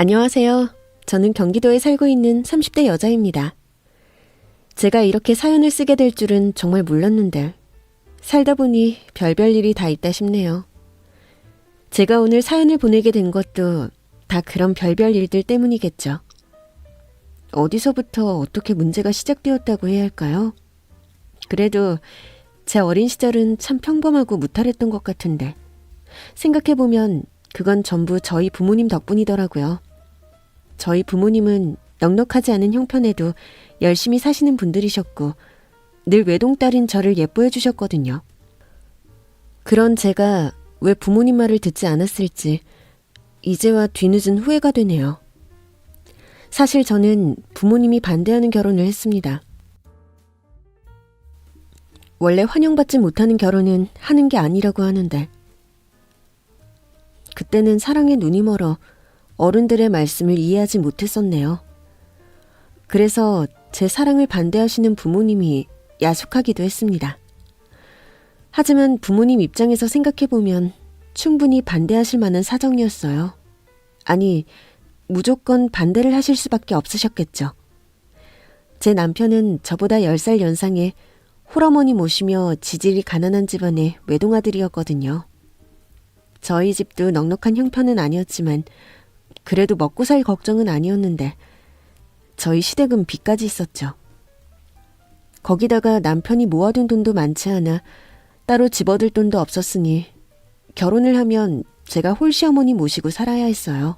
안녕하세요. 저는 경기도에 살고 있는 30대 여자입니다. 제가 이렇게 사연을 쓰게 될 줄은 정말 몰랐는데 살다 보니 별별 일이 다 있다 싶네요. 제가 오늘 사연을 보내게 된 것도 다 그런 별별 일들 때문이겠죠. 어디서부터 어떻게 문제가 시작되었다고 해야 할까요? 그래도 제 어린 시절은 참 평범하고 무탈했던 것 같은데 생각해보면 그건 전부 저희 부모님 덕분이더라고요. 저희 부모님은 넉넉하지 않은 형편에도 열심히 사시는 분들이셨고 늘 외동딸인 저를 예뻐해 주셨거든요. 그런 제가 왜 부모님 말을 듣지 않았을지 이제와 뒤늦은 후회가 되네요. 사실 저는 부모님이 반대하는 결혼을 했습니다. 원래 환영받지 못하는 결혼은 하는 게 아니라고 하는데 그때는 사랑에 눈이 멀어 어른들의 말씀을 이해하지 못했었네요. 그래서 제 사랑을 반대하시는 부모님이 야속하기도 했습니다. 하지만 부모님 입장에서 생각해보면 충분히 반대하실 만한 사정이었어요. 아니, 무조건 반대를 하실 수밖에 없으셨겠죠. 제 남편은 저보다 10살 연상의 홀어머니 모시며 지질이 가난한 집안의 외동아들이었거든요. 저희 집도 넉넉한 형편은 아니었지만 그래도 먹고 살 걱정은 아니었는데 저희 시댁은 빚까지 있었죠. 거기다가 남편이 모아둔 돈도 많지 않아 따로 집어들 돈도 없었으니 결혼을 하면 제가 홀시어머니 모시고 살아야 했어요.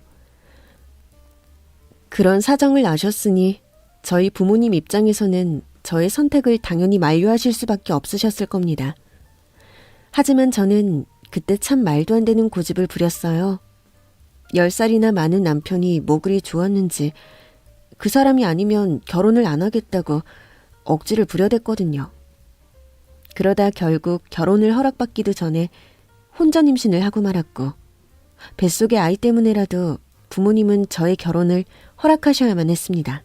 그런 사정을 아셨으니 저희 부모님 입장에서는 저의 선택을 당연히 만류하실 수밖에 없으셨을 겁니다. 하지만 저는 그때 참 말도 안 되는 고집을 부렸어요. 10살이나 많은 남편이 뭐 그리 좋았는지 그 사람이 아니면 결혼을 안 하겠다고 억지를 부려댔거든요. 그러다 결국 결혼을 허락받기도 전에 혼전 임신을 하고 말았고 뱃속의 아이 때문에라도 부모님은 저의 결혼을 허락하셔야만 했습니다.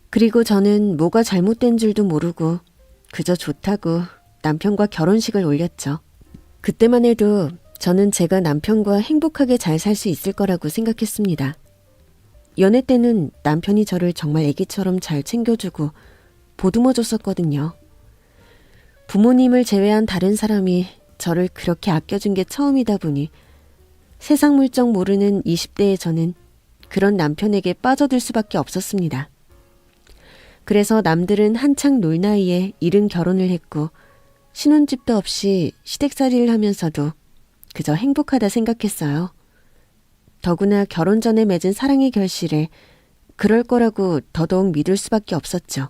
그리고 저는 뭐가 잘못된 줄도 모르고 그저 좋다고 남편과 결혼식을 올렸죠. 그때만 해도 저는 제가 남편과 행복하게 잘 살 수 있을 거라고 생각했습니다. 연애 때는 남편이 저를 정말 애기처럼 잘 챙겨주고 보듬어줬었거든요. 부모님을 제외한 다른 사람이 저를 그렇게 아껴준 게 처음이다 보니 세상 물정 모르는 20대의 저는 그런 남편에게 빠져들 수밖에 없었습니다. 그래서 남들은 한창 놀 나이에 이른 결혼을 했고 신혼집도 없이 시댁살이를 하면서도 그저 행복하다 생각했어요. 더구나 결혼 전에 맺은 사랑의 결실에 그럴 거라고 더더욱 믿을 수밖에 없었죠.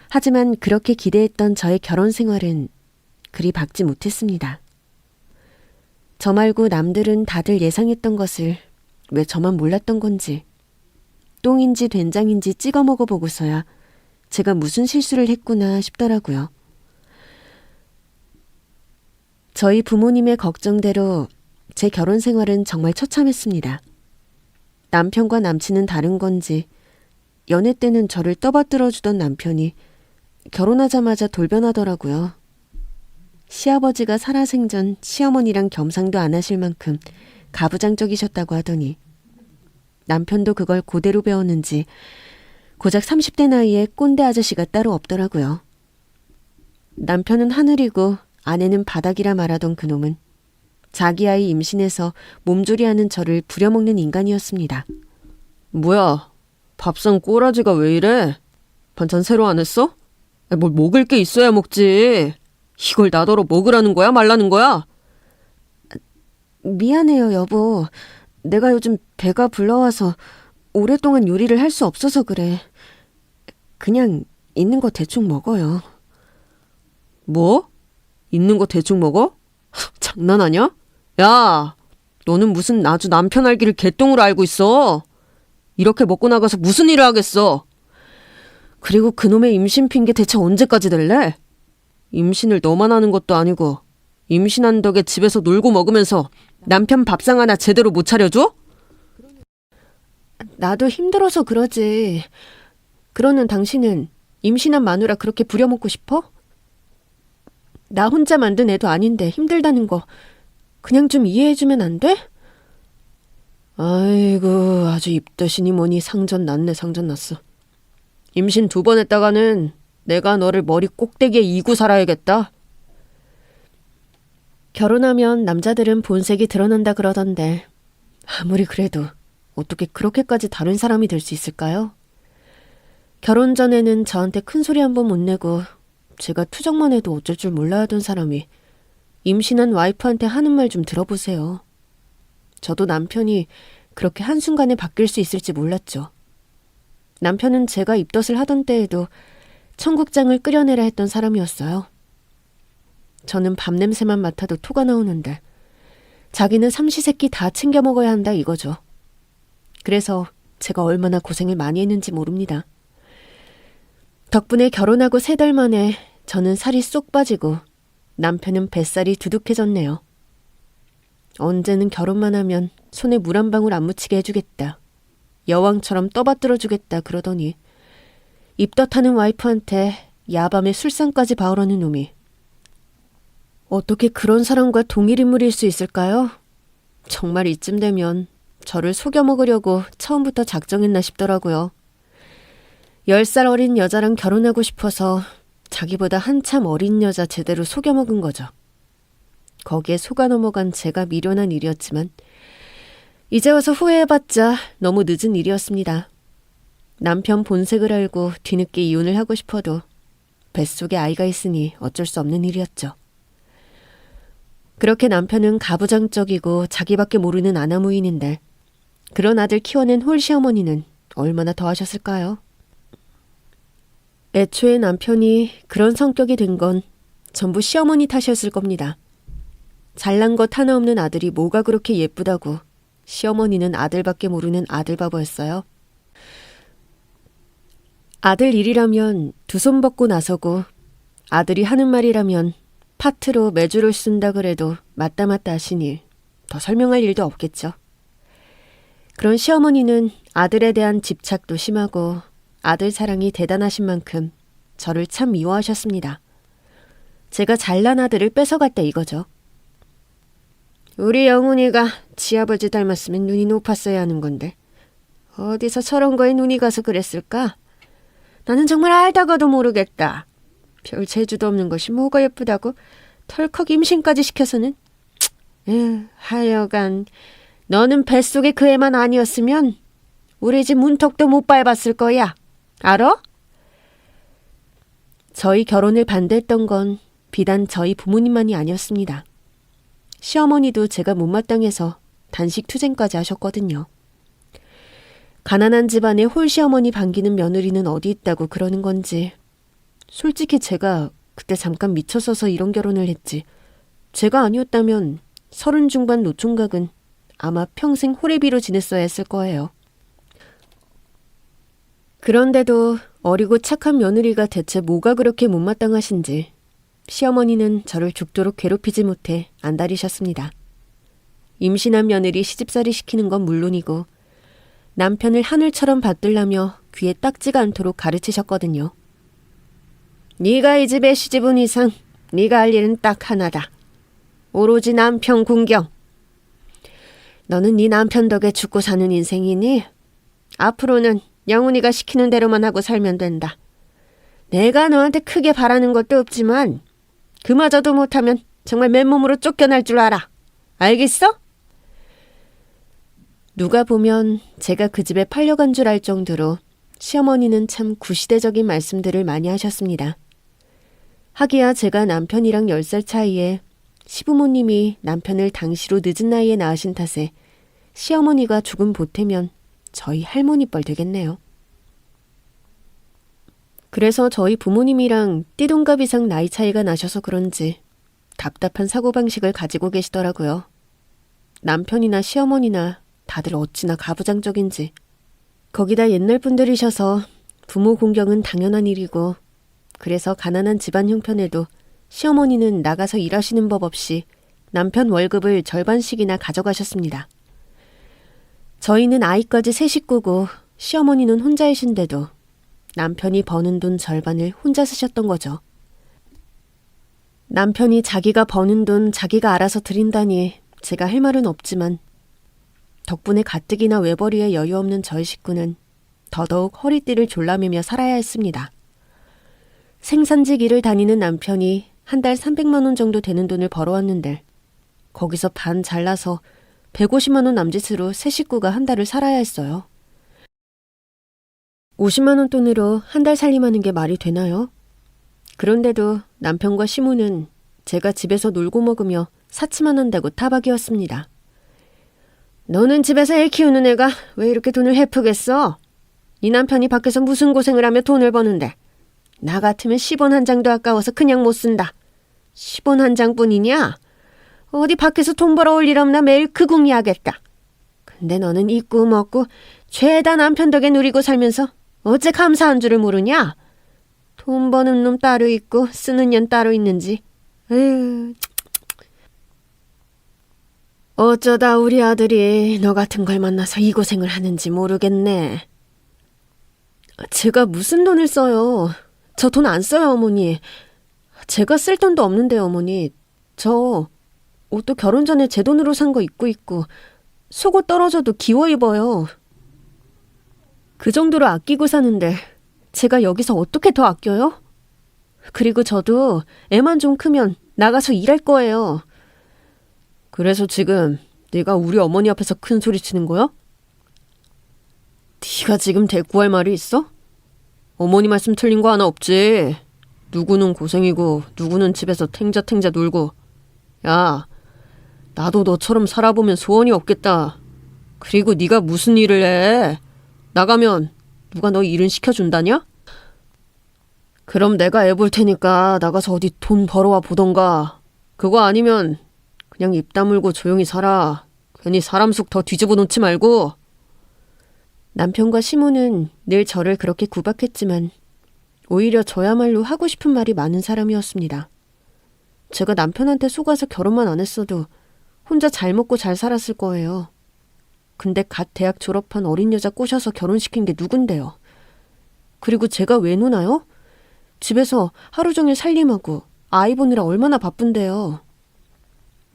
하지만 그렇게 기대했던 저의 결혼 생활은 그리 밝지 못했습니다. 저 말고 남들은 다들 예상했던 것을 왜 저만 몰랐던 건지 똥인지 된장인지 찍어 먹어보고서야 제가 무슨 실수를 했구나 싶더라고요. 저희 부모님의 걱정대로 제 결혼 생활은 정말 처참했습니다. 남편과 남친은 다른 건지 연애 때는 저를 떠받들어 주던 남편이 결혼하자마자 돌변하더라고요. 시아버지가 살아생전 시어머니랑 겸상도 안 하실 만큼 가부장적이셨다고 하더니 남편도 그걸 그대로 배웠는지 고작 30대 나이에 꼰대 아저씨가 따로 없더라고요. 남편은 하늘이고 아내는 바닥이라 말하던 그놈은 자기 아이 임신해서 몸조리하는 저를 부려먹는 인간이었습니다. 뭐야, 밥상 꼬라지가 왜 이래? 반찬 새로 안 했어? 뭘 먹을 게 있어야 먹지. 이걸 나더러 먹으라는 거야, 말라는 거야? 미안해요, 여보. 내가 요즘 배가 불러와서 오랫동안 요리를 할 수 없어서 그래. 그냥 있는 거 대충 먹어요. 뭐? 있는 거 대충 먹어? 장난하냐? 야, 너는 무슨 아주 남편 알기를 개똥으로 알고 있어. 이렇게 먹고 나가서 무슨 일을 하겠어. 그리고 그놈의 임신 핑계 대체 언제까지 될래? 임신을 너만 하는 것도 아니고 임신한 덕에 집에서 놀고 먹으면서 남편 밥상 하나 제대로 못 차려줘? 나도 힘들어서 그러지. 그러는 당신은 임신한 마누라 그렇게 부려먹고 싶어? 나 혼자 만든 애도 아닌데 힘들다는 거 그냥 좀 이해해주면 안 돼? 아이고, 아주 입덧이니 뭐니 상전 났네, 상전 났어. 임신 2번 했다가는 내가 너를 머리 꼭대기에 이고 살아야겠다. 결혼하면 남자들은 본색이 드러난다 그러던데 아무리 그래도 어떻게 그렇게까지 다른 사람이 될 수 있을까요? 결혼 전에는 저한테 큰 소리 한 번 못 내고 제가 투정만 해도 어쩔 줄 몰라 하던 사람이 임신한 와이프한테 하는 말 좀 들어보세요. 저도 남편이 그렇게 한순간에 바뀔 수 있을지 몰랐죠. 남편은 제가 입덧을 하던 때에도 청국장을 끓여내라 했던 사람이었어요. 저는 밥 냄새만 맡아도 토가 나오는데 자기는 삼시세끼 다 챙겨 먹어야 한다 이거죠. 그래서 제가 얼마나 고생을 많이 했는지 모릅니다. 덕분에 결혼하고 3달 만에 저는 살이 쏙 빠지고 남편은 뱃살이 두둑해졌네요. 언제는 결혼만 하면 손에 물 한 방울 안 묻히게 해주겠다. 여왕처럼 떠받들어 주겠다 그러더니 입덧하는 와이프한테 야밤에 술상까지 봐오라는 놈이 어떻게 그런 사람과 동일 인물일 수 있을까요? 정말 이쯤 되면 저를 속여 먹으려고 처음부터 작정했나 싶더라고요. 10살 어린 여자랑 결혼하고 싶어서 자기보다 한참 어린 여자 제대로 속여 먹은 거죠. 거기에 속아 넘어간 제가 미련한 일이었지만 이제 와서 후회해봤자 너무 늦은 일이었습니다. 남편 본색을 알고 뒤늦게 이혼을 하고 싶어도 뱃속에 아이가 있으니 어쩔 수 없는 일이었죠. 그렇게 남편은 가부장적이고 자기밖에 모르는 아나무인인데 그런 아들 키워낸 홀시어머니는 얼마나 더 하셨을까요? 애초에 남편이 그런 성격이 된 건 전부 시어머니 탓이었을 겁니다. 잘난 것 하나 없는 아들이 뭐가 그렇게 예쁘다고 시어머니는 아들밖에 모르는 아들바보였어요. 아들 일이라면 2손 뻗고 나서고 아들이 하는 말이라면 파트로 매주를 쓴다 그래도 맞다 하시니 더 설명할 일도 없겠죠. 그런 시어머니는 아들에 대한 집착도 심하고 아들 사랑이 대단하신 만큼 저를 참 미워하셨습니다. 제가 잘난 아들을 뺏어갔다 이거죠. 우리 영훈이가 지아버지 닮았으면 눈이 높았어야 하는 건데 어디서 저런 거에 눈이 가서 그랬을까? 나는 정말 알다가도 모르겠다. 별 재주도 없는 것이 뭐가 예쁘다고 털컥 임신까지 시켜서는. 하여간 너는 뱃속에 그 애만 아니었으면 우리 집 문턱도 못 밟았을 거야. 알아? 저희 결혼을 반대했던 건 비단 저희 부모님만이 아니었습니다. 시어머니도 제가 못마땅해서 단식 투쟁까지 하셨거든요. 가난한 집안에 홀시어머니 반기는 며느리는 어디 있다고 그러는 건지 솔직히 제가 그때 잠깐 미쳤어서 이런 결혼을 했지 제가 아니었다면 30 중반 노총각은 아마 평생 호래비로 지냈어야 했을 거예요. 그런데도 어리고 착한 며느리가 대체 뭐가 그렇게 못마땅하신지 시어머니는 저를 죽도록 괴롭히지 못해 안달이셨습니다. 임신한 며느리 시집살이 시키는 건 물론이고 남편을 하늘처럼 받들라며 귀에 딱지가 않도록 가르치셨거든요. 네가 이 집에 시집 온 이상 네가 할 일은 딱 하나다. 오로지 남편 궁경. 너는 네 남편 덕에 죽고 사는 인생이니 앞으로는 영훈이가 시키는 대로만 하고 살면 된다. 내가 너한테 크게 바라는 것도 없지만 그마저도 못하면 정말 맨몸으로 쫓겨날 줄 알아. 알겠어? 누가 보면 제가 그 집에 팔려간 줄 알 정도로 시어머니는 참 구시대적인 말씀들을 많이 하셨습니다. 하기야 제가 남편이랑 10살 차이에 시부모님이 남편을 당시로 늦은 나이에 낳으신 탓에 시어머니가 죽은 보태면 저희 할머니 뻘 되겠네요. 그래서 저희 부모님이랑 띠동갑 이상 나이 차이가 나셔서 그런지 답답한 사고방식을 가지고 계시더라고요. 남편이나 시어머니나 다들 어찌나 가부장적인지. 거기다 옛날 분들이셔서 부모 공경은 당연한 일이고 그래서 가난한 집안 형편에도 시어머니는 나가서 일하시는 법 없이 남편 월급을 절반씩이나 가져가셨습니다. 저희는 아이까지 3식구고 시어머니는 혼자이신데도 남편이 버는 돈 절반을 혼자 쓰셨던 거죠. 남편이 자기가 버는 돈 자기가 알아서 드린다니 제가 할 말은 없지만 덕분에 가뜩이나 외벌이에 여유 없는 저희 식구는 더더욱 허리띠를 졸라매며 살아야 했습니다. 생산직 일을 다니는 남편이 한 달 300만 원 정도 되는 돈을 벌어왔는데 거기서 반 잘라서 150만 원 남짓으로 세 식구가 한 달을 살아야 했어요. 50만 원 돈으로 한 달 살림하는 게 말이 되나요? 그런데도 남편과 시무는 제가 집에서 놀고 먹으며 사치만 한다고 타박이었습니다. 너는 집에서 애 키우는 애가 왜 이렇게 돈을 헤프겠어? 네 남편이 밖에서 무슨 고생을 하며 돈을 버는데 나 같으면 10원 한 장도 아까워서 그냥 못 쓴다. 10원 한 장뿐이냐? 어디 밖에서 돈 벌어올 일 없나 매일 그 궁리하겠다. 근데 너는 입고 먹고 죄다 남편 덕에 누리고 살면서 어째 감사한 줄을 모르냐? 돈 버는 놈 따로 있고 쓰는 년 따로 있는지. 에휴. 어쩌다 우리 아들이 너 같은 걸 만나서 이 고생을 하는지 모르겠네. 제가 무슨 돈을 써요? 저 돈 안 써요, 어머니. 제가 쓸 돈도 없는데요, 어머니. 저 옷도 결혼 전에 제 돈으로 산 거 입고 있고 속옷 떨어져도 기워 입어요. 그 정도로 아끼고 사는데 제가 여기서 어떻게 더 아껴요? 그리고 저도 애만 좀 크면 나가서 일할 거예요. 그래서 지금 네가 우리 어머니 앞에서 큰 소리 치는 거야? 네가 지금 대꾸할 말이 있어? 어머니 말씀 틀린 거 하나 없지. 누구는 고생이고 누구는 집에서 탱자탱자 놀고. 야, 나도 너처럼 살아보면 소원이 없겠다. 그리고 네가 무슨 일을 해? 나가면 누가 너 일은 시켜준다냐? 그럼 내가 애 볼 테니까 나가서 어디 돈 벌어와 보던가. 그거 아니면 그냥 입 다물고 조용히 살아. 괜히 사람 속 더 뒤집어 놓지 말고. 남편과 시모는 늘 저를 그렇게 구박했지만 오히려 저야말로 하고 싶은 말이 많은 사람이었습니다. 제가 남편한테 속아서 결혼만 안 했어도 혼자 잘 먹고 잘 살았을 거예요. 근데 갓 대학 졸업한 어린 여자 꼬셔서 결혼시킨 게 누군데요? 그리고 제가 왜 노나요? 집에서 하루 종일 살림하고 아이 보느라 얼마나 바쁜데요.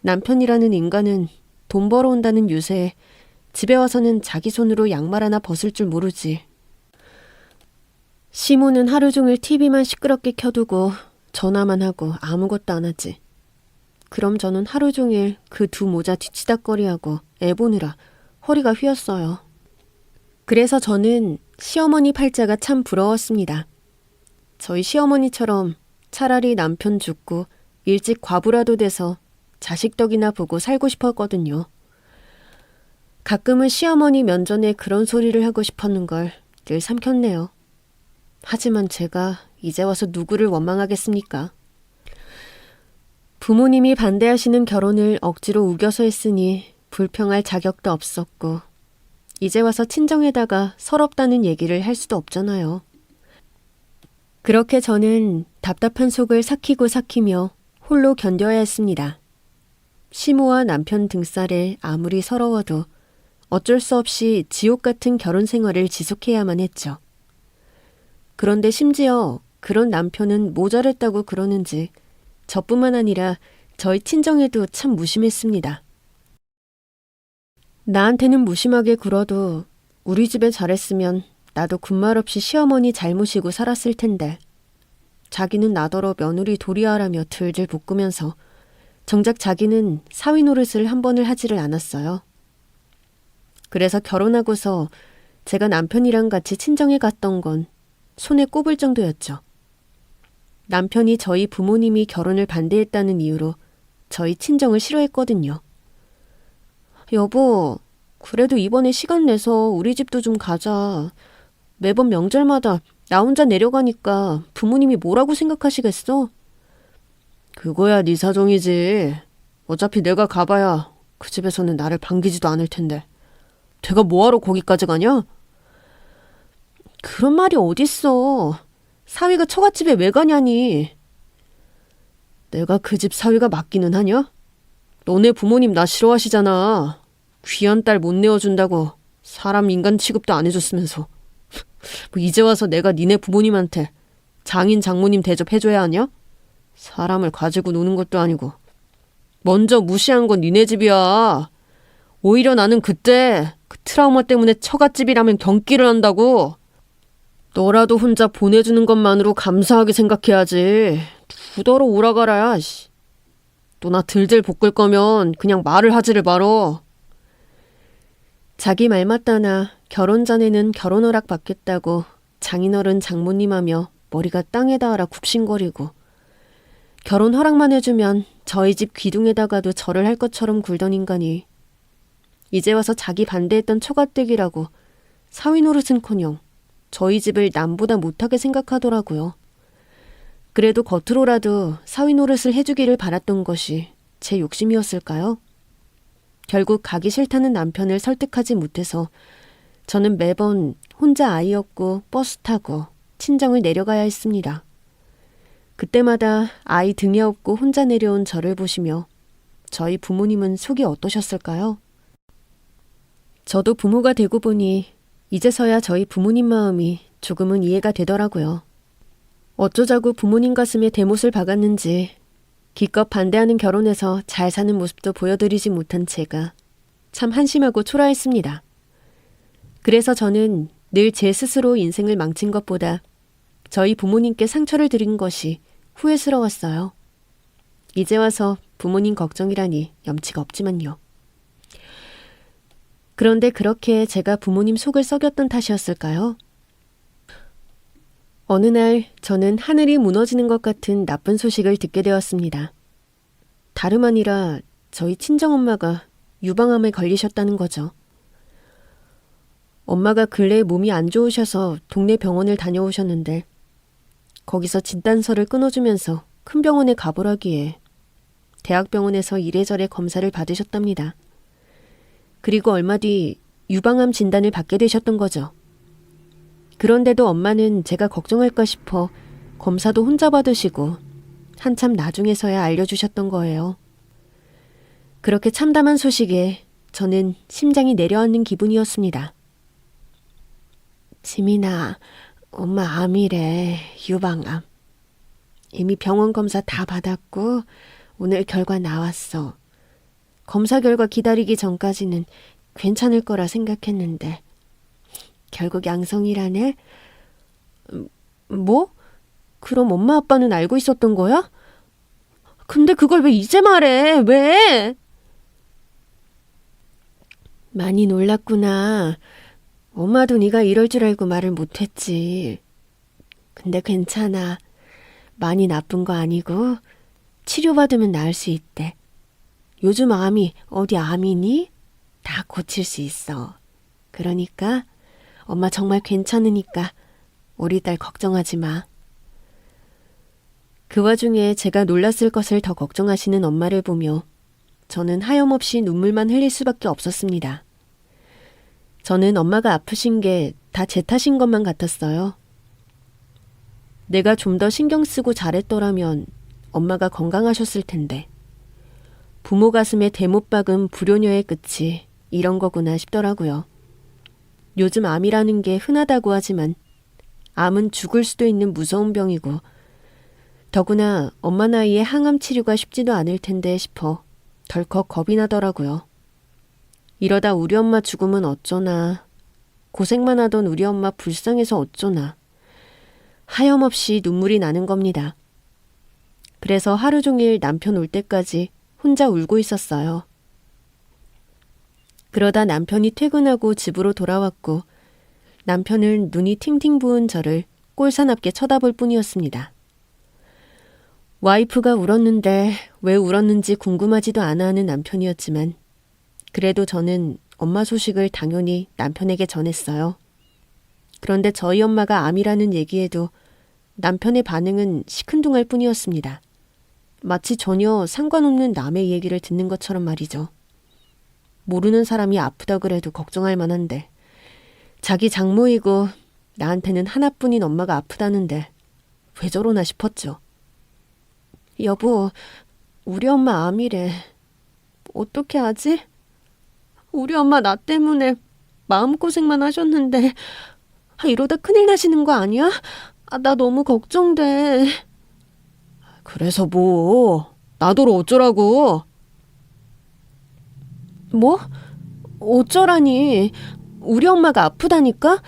남편이라는 인간은 돈 벌어온다는 유세에 집에 와서는 자기 손으로 양말 하나 벗을 줄 모르지. 시모는 하루 종일 TV만 시끄럽게 켜두고 전화만 하고 아무것도 안 하지. 그럼 저는 하루 종일 그 두 모자 뒤치다꺼리하고 애 보느라 허리가 휘었어요. 그래서 저는 시어머니 팔자가 참 부러웠습니다. 저희 시어머니처럼 차라리 남편 죽고 일찍 과부라도 돼서 자식 덕이나 보고 살고 싶었거든요. 가끔은 시어머니 면전에 그런 소리를 하고 싶었는 걸 늘 삼켰네요. 하지만 제가 이제 와서 누구를 원망하겠습니까? 부모님이 반대하시는 결혼을 억지로 우겨서 했으니 불평할 자격도 없었고 이제 와서 친정에다가 서럽다는 얘기를 할 수도 없잖아요. 그렇게 저는 답답한 속을 삭히고 삭히며 홀로 견뎌야 했습니다. 시모와 남편 등살에 아무리 서러워도 어쩔 수 없이 지옥 같은 결혼 생활을 지속해야만 했죠. 그런데 심지어 그런 남편은 모자랬다고 그러는지 저뿐만 아니라 저희 친정에도 참 무심했습니다. 나한테는 무심하게 굴어도 우리 집에 잘했으면 나도 군말 없이 시어머니 잘 모시고 살았을 텐데 자기는 나더러 며느리 도리하라며 들들 볶으면서 정작 자기는 사위 노릇을 한 번을 하지를 않았어요. 그래서 결혼하고서 제가 남편이랑 같이 친정에 갔던 건 손에 꼽을 정도였죠. 남편이 저희 부모님이 결혼을 반대했다는 이유로 저희 친정을 싫어했거든요. 여보, 그래도 이번에 시간 내서 우리 집도 좀 가자. 매번 명절마다 나 혼자 내려가니까 부모님이 뭐라고 생각하시겠어? 그거야 네 사정이지. 어차피 내가 가봐야 그 집에서는 나를 반기지도 않을 텐데. 내가 뭐하러 거기까지 가냐? 그런 말이 어딨어. 사위가 처갓집에 왜 가냐니. 내가 그 집 사위가 맞기는 하냐? 너네 부모님 나 싫어하시잖아. 귀한 딸 못 내어준다고 사람 인간 취급도 안 해줬으면서. 뭐 이제 와서 내가 니네 부모님한테 장인 장모님 대접해줘야 하냐? 사람을 가지고 노는 것도 아니고. 먼저 무시한 건 니네 집이야. 오히려 나는 그때 그 트라우마 때문에 처갓집이라면 경기를 한다고. 너라도 혼자 보내주는 것만으로 감사하게 생각해야지. 두더러 오라가라야. 너 나 들들 볶을 거면 그냥 말을 하지를 말어. 자기 말 맞다나 결혼 전에는 결혼 허락 받겠다고 장인어른 장모님 하며 머리가 땅에 닿아라 굽신거리고 결혼 허락만 해주면 저희 집 귀둥에다가도 절을 할 것처럼 굴던 인간이 이제 와서 자기 반대했던 처가댁이라고 사위 노릇은커녕 저희 집을 남보다 못하게 생각하더라고요. 그래도 겉으로라도 사위 노릇을 해주기를 바랐던 것이 제 욕심이었을까요? 결국 가기 싫다는 남편을 설득하지 못해서 저는 매번 혼자 아이 얻고 버스 타고 친정을 내려가야 했습니다. 그때마다 아이 등에 업고 혼자 내려온 저를 보시며 저희 부모님은 속이 어떠셨을까요? 저도 부모가 되고 보니 이제서야 저희 부모님 마음이 조금은 이해가 되더라고요. 어쩌자고 부모님 가슴에 대못을 박았는지 기껏 반대하는 결혼에서 잘 사는 모습도 보여드리지 못한 제가 참 한심하고 초라했습니다. 그래서 저는 늘 제 스스로 인생을 망친 것보다 저희 부모님께 상처를 드린 것이 후회스러웠어요. 이제 와서 부모님 걱정이라니 염치가 없지만요. 그런데 그렇게 제가 부모님 속을 썩였던 탓이었을까요? 어느 날 저는 하늘이 무너지는 것 같은 나쁜 소식을 듣게 되었습니다. 다름 아니라 저희 친정엄마가 유방암에 걸리셨다는 거죠. 엄마가 근래에 몸이 안 좋으셔서 동네 병원을 다녀오셨는데 거기서 진단서를 끊어주면서 큰 병원에 가보라기에 대학병원에서 이래저래 검사를 받으셨답니다. 그리고 얼마 뒤 유방암 진단을 받게 되셨던 거죠. 그런데도 엄마는 제가 걱정할까 싶어 검사도 혼자 받으시고 한참 나중에서야 알려주셨던 거예요. 그렇게 참담한 소식에 저는 심장이 내려앉는 기분이었습니다. 지민아, 엄마 암이래. 유방암. 이미 병원 검사 다 받았고 오늘 결과 나왔어. 검사 결과 기다리기 전까지는 괜찮을 거라 생각했는데 결국 양성이라네? 뭐? 그럼 엄마 아빠는 알고 있었던 거야? 근데 그걸 왜 이제 말해? 왜? 많이 놀랐구나. 엄마도 네가 이럴 줄 알고 말을 못했지. 근데 괜찮아. 많이 나쁜 거 아니고 치료받으면 나을 수 있대. 요즘 암이 어디 암이니? 다 고칠 수 있어. 그러니까 엄마 정말 괜찮으니까 우리 딸 걱정하지 마. 그 와중에 제가 놀랐을 것을 더 걱정하시는 엄마를 보며 저는 하염없이 눈물만 흘릴 수밖에 없었습니다. 저는 엄마가 아프신 게 다 제 탓인 것만 같았어요. 내가 좀 더 신경 쓰고 잘했더라면 엄마가 건강하셨을 텐데 부모 가슴에 대못 박은 불효녀의 끝이 이런 거구나 싶더라고요. 요즘 암이라는 게 흔하다고 하지만 암은 죽을 수도 있는 무서운 병이고 더구나 엄마 나이에 항암 치료가 쉽지도 않을 텐데 싶어 덜컥 겁이 나더라고요. 이러다 우리 엄마 죽으면 어쩌나. 고생만 하던 우리 엄마 불쌍해서 어쩌나. 하염없이 눈물이 나는 겁니다. 그래서 하루 종일 남편 올 때까지 혼자 울고 있었어요. 그러다 남편이 퇴근하고 집으로 돌아왔고 남편은 눈이 팅팅 부은 저를 꼴사납게 쳐다볼 뿐이었습니다. 와이프가 울었는데 왜 울었는지 궁금하지도 않아 하는 남편이었지만 그래도 저는 엄마 소식을 당연히 남편에게 전했어요. 그런데 저희 엄마가 암이라는 얘기에도 남편의 반응은 시큰둥할 뿐이었습니다. 마치 전혀 상관없는 남의 얘기를 듣는 것처럼 말이죠. 모르는 사람이 아프다 그래도 걱정할 만한데 자기 장모이고 나한테는 하나뿐인 엄마가 아프다는데 왜 저러나 싶었죠. 여보, 우리 엄마 암이래. 어떻게 하지? 우리 엄마 나 때문에 마음고생만 하셨는데 이러다 큰일 나시는 거 아니야? 나 너무 걱정돼. 그래서 뭐? 나더러 어쩌라고? 뭐? 어쩌라니. 우리 엄마가 아프다니까?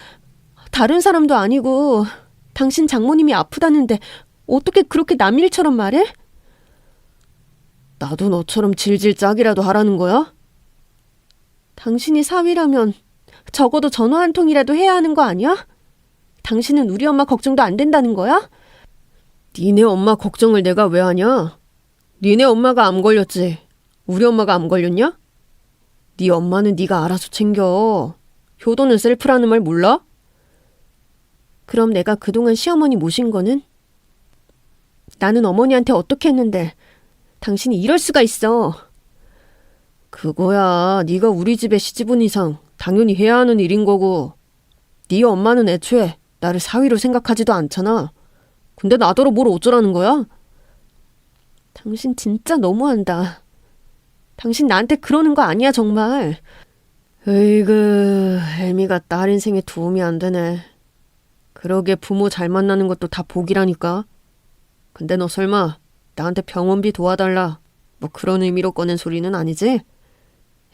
다른 사람도 아니고 당신 장모님이 아프다는데 어떻게 그렇게 남 일처럼 말해? 나도 너처럼 질질 짝이라도 하라는 거야? 당신이 사위라면 적어도 전화 한 통이라도 해야 하는 거 아니야? 당신은 우리 엄마 걱정도 안 된다는 거야? 니네 엄마 걱정을 내가 왜 하냐? 니네 엄마가 암 걸렸지. 우리 엄마가 암 걸렸냐? 네 엄마는 네가 알아서 챙겨. 효도는 셀프라는 말 몰라? 그럼 내가 그동안 시어머니 모신 거는? 나는 어머니한테 어떻게 했는데 당신이 이럴 수가 있어. 그거야 네가 우리 집에 시집 온 이상 당연히 해야 하는 일인 거고, 네 엄마는 애초에 나를 사위로 생각하지도 않잖아. 근데 나더러 뭘 어쩌라는 거야? 당신 진짜 너무한다. 당신 나한테 그러는 거 아니야 정말. 으이그, 애미가 딸 인생에 도움이 안 되네. 그러게 부모 잘 만나는 것도 다 복이라니까. 근데 너 설마 나한테 병원비 도와달라 뭐 그런 의미로 꺼낸 소리는 아니지?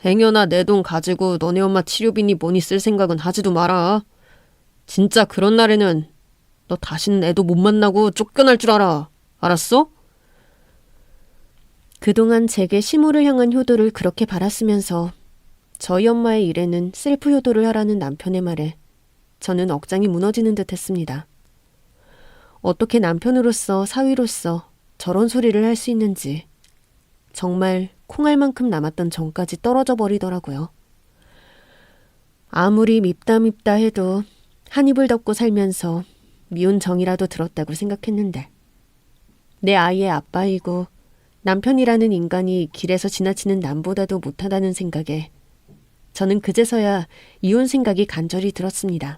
행여나 내 돈 가지고 너네 엄마 치료비니 뭐니 쓸 생각은 하지도 마라. 진짜 그런 날에는 너 다시는 애도 못 만나고 쫓겨날 줄 알아. 알았어? 그동안 제게 시모를 향한 효도를 그렇게 바랐으면서 저희 엄마의 일에는 셀프 효도를 하라는 남편의 말에 저는 억장이 무너지는 듯 했습니다. 어떻게 남편으로서 사위로서 저런 소리를 할 수 있는지 정말 콩알만큼 남았던 정까지 떨어져 버리더라고요. 아무리 밉다 해도 한 입을 덮고 살면서 미운 정이라도 들었다고 생각했는데 내 아이의 아빠이고 남편이라는 인간이 길에서 지나치는 남보다도 못하다는 생각에 저는 그제서야 이혼 생각이 간절히 들었습니다.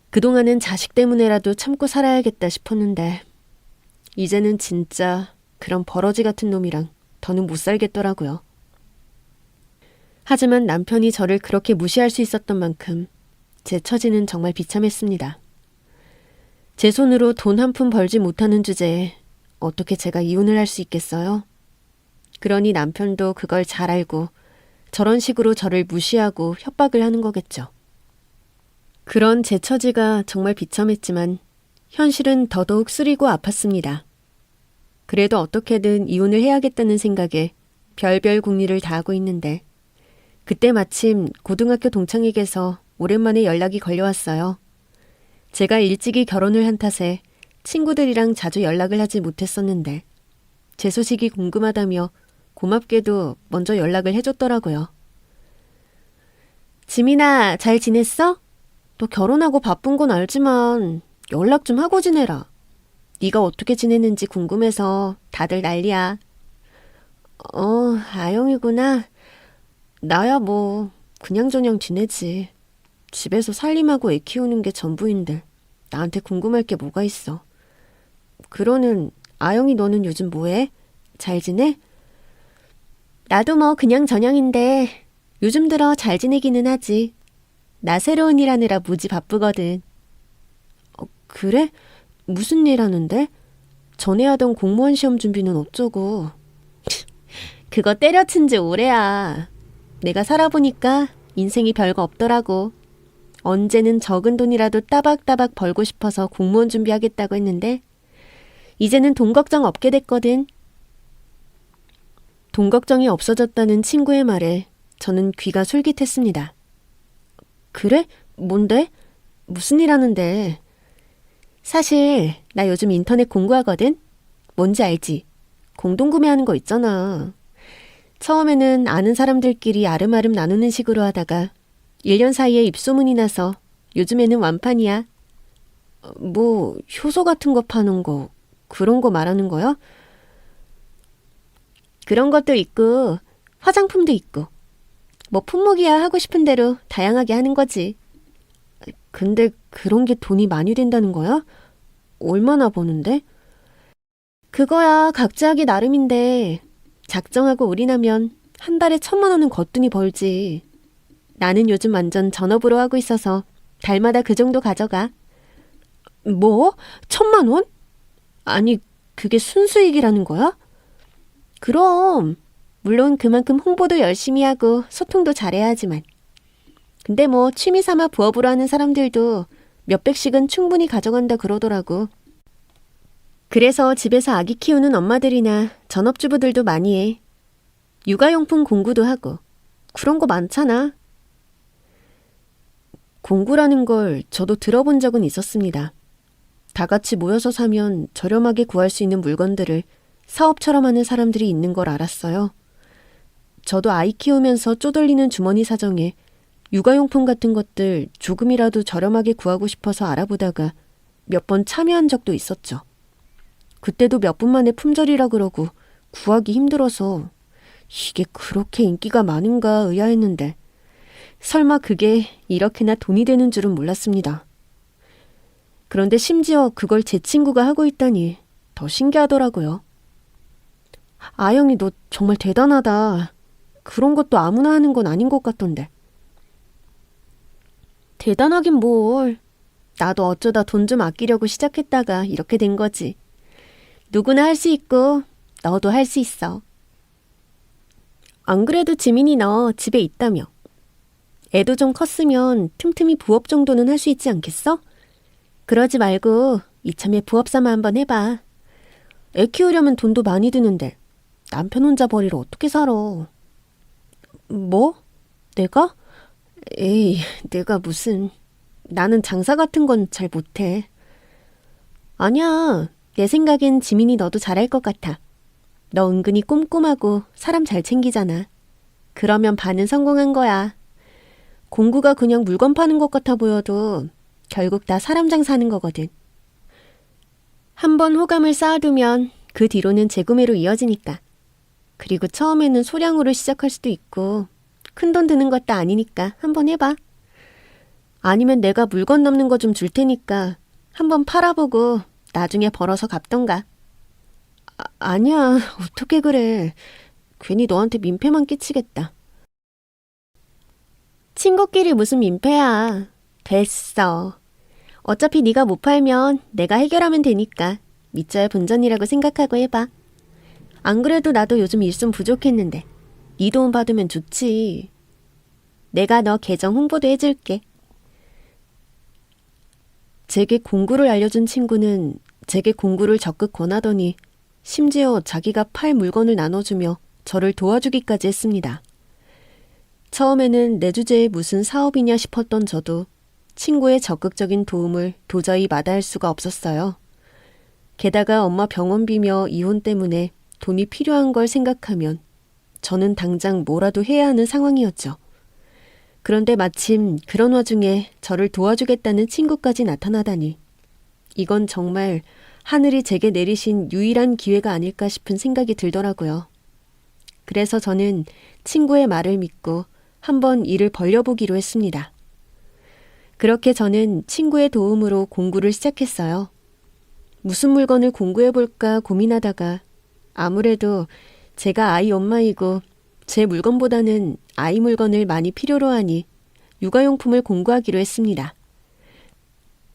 그동안은 자식 때문에라도 참고 살아야겠다 싶었는데 이제는 진짜 그런 버러지 같은 놈이랑 더는 못 살겠더라고요. 하지만 남편이 저를 그렇게 무시할 수 있었던 만큼 제 처지는 정말 비참했습니다. 제 손으로 돈 한 푼 벌지 못하는 주제에 어떻게 제가 이혼을 할 수 있겠어요? 그러니 남편도 그걸 잘 알고 저런 식으로 저를 무시하고 협박을 하는 거겠죠. 그런 제 처지가 정말 비참했지만 현실은 더더욱 쓰리고 아팠습니다. 그래도 어떻게든 이혼을 해야겠다는 생각에 별별 궁리를 다하고 있는데 그때 마침 고등학교 동창에게서 오랜만에 연락이 걸려왔어요. 제가 일찍이 결혼을 한 탓에 친구들이랑 자주 연락을 하지 못했었는데 제 소식이 궁금하다며 고맙게도 먼저 연락을 해줬더라고요. 지민아, 잘 지냈어? 너 결혼하고 바쁜 건 알지만 연락 좀 하고 지내라. 네가 어떻게 지냈는지 궁금해서 다들 난리야. 아영이구나. 나야 뭐 그냥저냥 지내지. 집에서 살림하고 애 키우는 게 전부인데 나한테 궁금할 게 뭐가 있어. 그러는 아영이 너는 요즘 뭐해? 잘 지내? 나도 뭐 그냥저냥인데 요즘 들어 잘 지내기는 하지. 나 새로운 일 하느라 무지 바쁘거든. 그래? 무슨 일 하는데? 전에 하던 공무원 시험 준비는 어쩌고. 그거 때려친 지 오래야. 내가 살아보니까 인생이 별거 없더라고. 언제는 적은 돈이라도 따박따박 벌고 싶어서 공무원 준비하겠다고 했는데 이제는 돈 걱정 없게 됐거든. 돈 걱정이 없어졌다는 친구의 말에 저는 귀가 솔깃했습니다. 그래? 뭔데? 무슨 일 하는데? 사실 나 요즘 인터넷 공부하거든? 뭔지 알지? 공동구매하는 거 있잖아. 처음에는 아는 사람들끼리 아름아름 나누는 식으로 하다가 1년 사이에 입소문이 나서 요즘에는 완판이야. 뭐 효소 같은 거 파는 거 그런 거 말하는 거야? 그런 것도 있고 화장품도 있고 뭐 품목이야 하고 싶은 대로 다양하게 하는 거지. 근데 그런 게 돈이 많이 된다는 거야? 얼마나 버는데? 그거야 각자 하기 나름인데 작정하고 올인하면 한 달에 1,000만 원은 거뜬히 벌지. 나는 요즘 완전 전업으로 하고 있어서 달마다 그 정도 가져가. 뭐? 1,000만 원? 아니 그게 순수익이라는 거야? 그럼 물론 그만큼 홍보도 열심히 하고 소통도 잘해야 하지만. 근데 뭐 취미 삼아 부업으로 하는 사람들도 몇백씩은 충분히 가져간다 그러더라고. 그래서 집에서 아기 키우는 엄마들이나 전업주부들도 많이 해. 육아용품 공구도 하고. 그런 거 많잖아. 공구라는 걸 저도 들어본 적은 있었습니다. 다 같이 모여서 사면 저렴하게 구할 수 있는 물건들을 사업처럼 하는 사람들이 있는 걸 알았어요. 저도 아이 키우면서 쪼들리는 주머니 사정에 육아용품 같은 것들 조금이라도 저렴하게 구하고 싶어서 알아보다가 몇 번 참여한 적도 있었죠. 그때도 몇 분 만에 품절이라 그러고 구하기 힘들어서 이게 그렇게 인기가 많은가 의아했는데 설마 그게 이렇게나 돈이 되는 줄은 몰랐습니다. 그런데 심지어 그걸 제 친구가 하고 있다니 더 신기하더라고요. 아영이 너 정말 대단하다. 그런 것도 아무나 하는 건 아닌 것 같던데. 대단하긴 뭘. 나도 어쩌다 돈 좀 아끼려고 시작했다가 이렇게 된 거지. 누구나 할 수 있고 너도 할 수 있어. 안 그래도 지민이 너 집에 있다며. 애도 좀 컸으면 틈틈이 부업 정도는 할 수 있지 않겠어? 그러지 말고 이참에 부업 삼아 한번 해봐. 애 키우려면 돈도 많이 드는데 남편 혼자 버리러 어떻게 살아? 뭐? 내가? 에이, 내가 무슨. 나는 장사 같은 건 잘 못해. 아니야. 내 생각엔 지민이 너도 잘할 것 같아. 너 은근히 꼼꼼하고 사람 잘 챙기잖아. 그러면 반은 성공한 거야. 공구가 그냥 물건 파는 것 같아 보여도 결국 다 사람 장사하는 거거든. 한번 호감을 쌓아두면 그 뒤로는 재구매로 이어지니까. 그리고 처음에는 소량으로 시작할 수도 있고 큰돈 드는 것도 아니니까 한번 해봐. 아니면 내가 물건 남는 거 좀 줄 테니까 한번 팔아보고 나중에 벌어서 갚던가. 아니야, 어떻게 그래. 괜히 너한테 민폐만 끼치겠다. 친구끼리 무슨 민폐야. 됐어. 어차피 네가 못 팔면 내가 해결하면 되니까 밑져야 본전이라고 생각하고 해봐. 안 그래도 나도 요즘 일손 부족했는데 네 도움 받으면 좋지. 내가 너 계정 홍보도 해줄게. 제게 공구를 알려준 친구는 제게 공구를 적극 권하더니 심지어 자기가 팔 물건을 나눠주며 저를 도와주기까지 했습니다. 처음에는 내 주제에 무슨 사업이냐 싶었던 저도 친구의 적극적인 도움을 도저히 마다할 수가 없었어요. 게다가 엄마 병원비며 이혼 때문에 돈이 필요한 걸 생각하면 저는 당장 뭐라도 해야 하는 상황이었죠. 그런데 마침 그런 와중에 저를 도와주겠다는 친구까지 나타나다니 이건 정말 하늘이 제게 내리신 유일한 기회가 아닐까 싶은 생각이 들더라고요. 그래서 저는 친구의 말을 믿고 한번 일을 벌려보기로 했습니다. 그렇게 저는 친구의 도움으로 공구를 시작했어요. 무슨 물건을 공구해볼까 고민하다가 아무래도 제가 아이 엄마이고 제 물건보다는 아이 물건을 많이 필요로 하니 육아용품을 공구하기로 했습니다.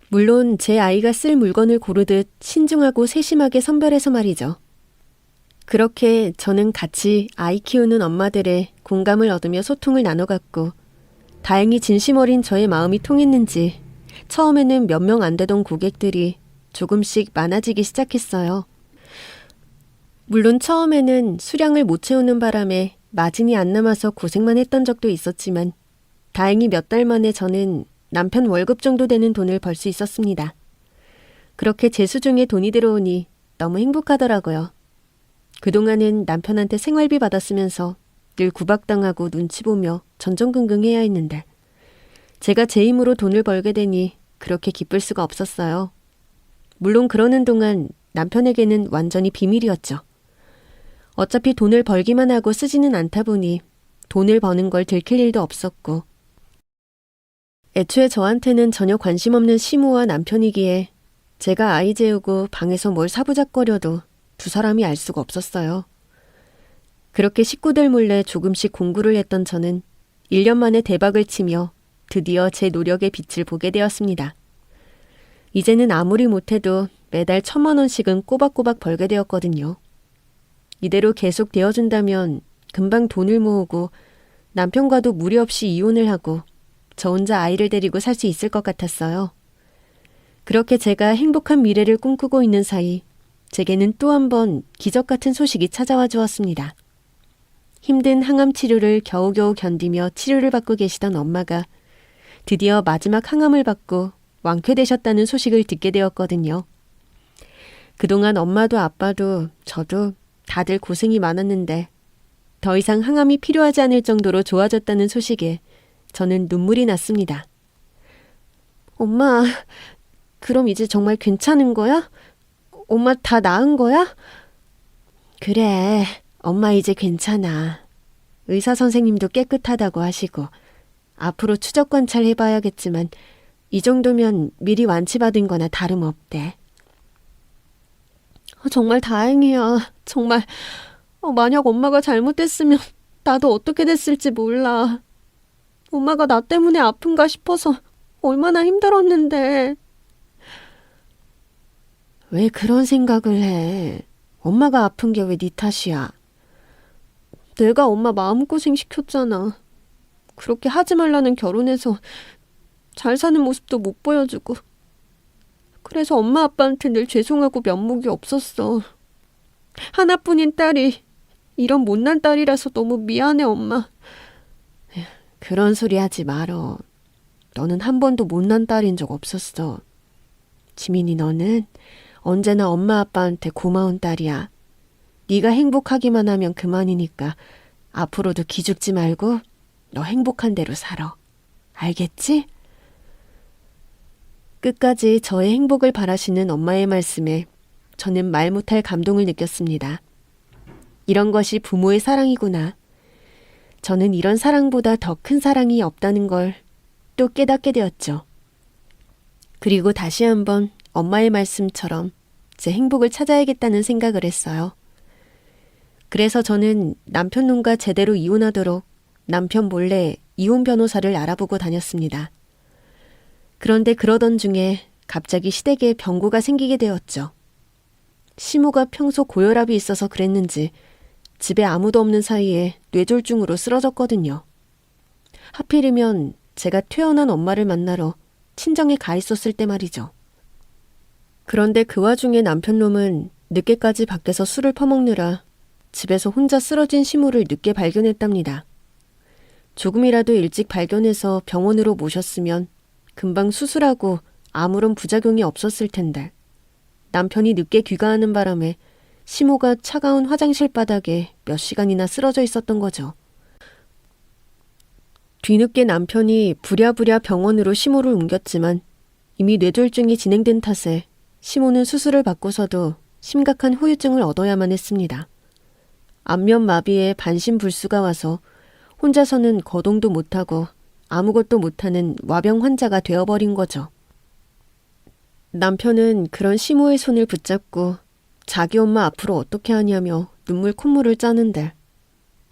물론 제 아이가 쓸 물건을 고르듯 신중하고 세심하게 선별해서 말이죠. 그렇게 저는 같이 아이 키우는 엄마들의 공감을 얻으며 소통을 나눠갔고 다행히 진심 어린 저의 마음이 통했는지 처음에는 몇 명 안 되던 고객들이 조금씩 많아지기 시작했어요. 물론 처음에는 수량을 못 채우는 바람에 마진이 안 남아서 고생만 했던 적도 있었지만 다행히 몇 달 만에 저는 남편 월급 정도 되는 돈을 벌 수 있었습니다. 그렇게 제 수중에 돈이 들어오니 너무 행복하더라고요. 그동안은 남편한테 생활비 받았으면서 늘 구박당하고 눈치 보며 전전긍긍해야 했는데 제가 제 힘으로 돈을 벌게 되니 그렇게 기쁠 수가 없었어요. 물론 그러는 동안 남편에게는 완전히 비밀이었죠. 어차피 돈을 벌기만 하고 쓰지는 않다 보니 돈을 버는 걸 들킬 일도 없었고 애초에 저한테는 전혀 관심 없는 시모와 남편이기에 제가 아이 재우고 방에서 뭘 사부작거려도 두 사람이 알 수가 없었어요. 그렇게 식구들 몰래 조금씩 공부를 했던 저는 1년 만에 대박을 치며 드디어 제 노력의 빛을 보게 되었습니다. 이제는 아무리 못해도 매달 1,000만 원씩은 꼬박꼬박 벌게 되었거든요. 이대로 계속 되어준다면 금방 돈을 모으고 남편과도 무리 없이 이혼을 하고 저 혼자 아이를 데리고 살 수 있을 것 같았어요. 그렇게 제가 행복한 미래를 꿈꾸고 있는 사이 제게는 또 한 번 기적 같은 소식이 찾아와 주었습니다. 힘든 항암 치료를 겨우겨우 견디며 치료를 받고 계시던 엄마가 드디어 마지막 항암을 받고 완쾌되셨다는 소식을 듣게 되었거든요. 그동안 엄마도 아빠도 저도 다들 고생이 많았는데 더 이상 항암이 필요하지 않을 정도로 좋아졌다는 소식에 저는 눈물이 났습니다. 엄마, 그럼 이제 정말 괜찮은 거야? 엄마 다 나은 거야? 그래, 엄마 이제 괜찮아. 의사 선생님도 깨끗하다고 하시고 앞으로 추적 관찰해봐야겠지만 이 정도면 미리 완치받은 거나 다름없대. 정말 다행이야. 정말 만약 엄마가 잘못됐으면 나도 어떻게 됐을지 몰라. 엄마가 나 때문에 아픈가 싶어서 얼마나 힘들었는데. 왜 그런 생각을 해? 엄마가 아픈 게 왜 네 탓이야? 내가 엄마 마음고생 시켰잖아. 그렇게 하지 말라는 결혼해서 잘 사는 모습도 못 보여주고. 그래서 엄마 아빠한테 늘 죄송하고 면목이 없었어. 하나뿐인 딸이 이런 못난 딸이라서 너무 미안해, 엄마. 그런 소리 하지 말어. 너는 한 번도 못난 딸인 적 없었어. 지민이, 너는 언제나 엄마 아빠한테 고마운 딸이야. 네가 행복하기만 하면 그만이니까 앞으로도 기죽지 말고 너 행복한 대로 살아. 알겠지? 끝까지 저의 행복을 바라시는 엄마의 말씀에 저는 말 못할 감동을 느꼈습니다. 이런 것이 부모의 사랑이구나. 저는 이런 사랑보다 더 큰 사랑이 없다는 걸 또 깨닫게 되었죠. 그리고 다시 한번 엄마의 말씀처럼 제 행복을 찾아야겠다는 생각을 했어요. 그래서 저는 남편 놈과 제대로 이혼하도록 남편 몰래 이혼 변호사를 알아보고 다녔습니다. 그런데 그러던 중에 갑자기 시댁에 병고가 생기게 되었죠. 시모가 평소 고혈압이 있어서 그랬는지 집에 아무도 없는 사이에 뇌졸중으로 쓰러졌거든요. 하필이면 제가 퇴원한 엄마를 만나러 친정에 가 있었을 때 말이죠. 그런데 그 와중에 남편놈은 늦게까지 밖에서 술을 퍼먹느라 집에서 혼자 쓰러진 시모를 늦게 발견했답니다. 조금이라도 일찍 발견해서 병원으로 모셨으면 금방 수술하고 아무런 부작용이 없었을 텐데 남편이 늦게 귀가하는 바람에 시모가 차가운 화장실 바닥에 몇 시간이나 쓰러져 있었던 거죠. 뒤늦게 남편이 부랴부랴 병원으로 시모를 옮겼지만 이미 뇌졸중이 진행된 탓에 시모는 수술을 받고서도 심각한 후유증을 얻어야만 했습니다. 안면 마비에 반신불수가 와서 혼자서는 거동도 못하고 아무것도 못하는 와병 환자가 되어버린 거죠. 남편은 그런 시모의 손을 붙잡고 자기 엄마 앞으로 어떻게 하냐며 눈물 콧물을 짜는데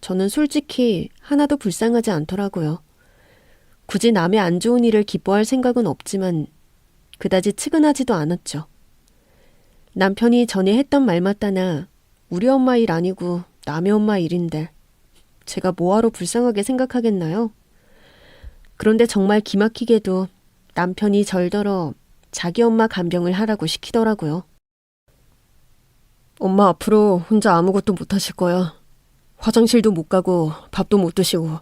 저는 솔직히 하나도 불쌍하지 않더라고요. 굳이 남의 안 좋은 일을 기뻐할 생각은 없지만 그다지 측은하지도 않았죠. 남편이 전에 했던 말 맞다나 우리 엄마 일 아니고 남의 엄마 일인데 제가 뭐하러 불쌍하게 생각하겠나요? 그런데 정말 기막히게도 남편이 절더러 자기 엄마 간병을 하라고 시키더라고요. 엄마 앞으로 혼자 아무것도 못 하실 거야. 화장실도 못 가고 밥도 못 드시고.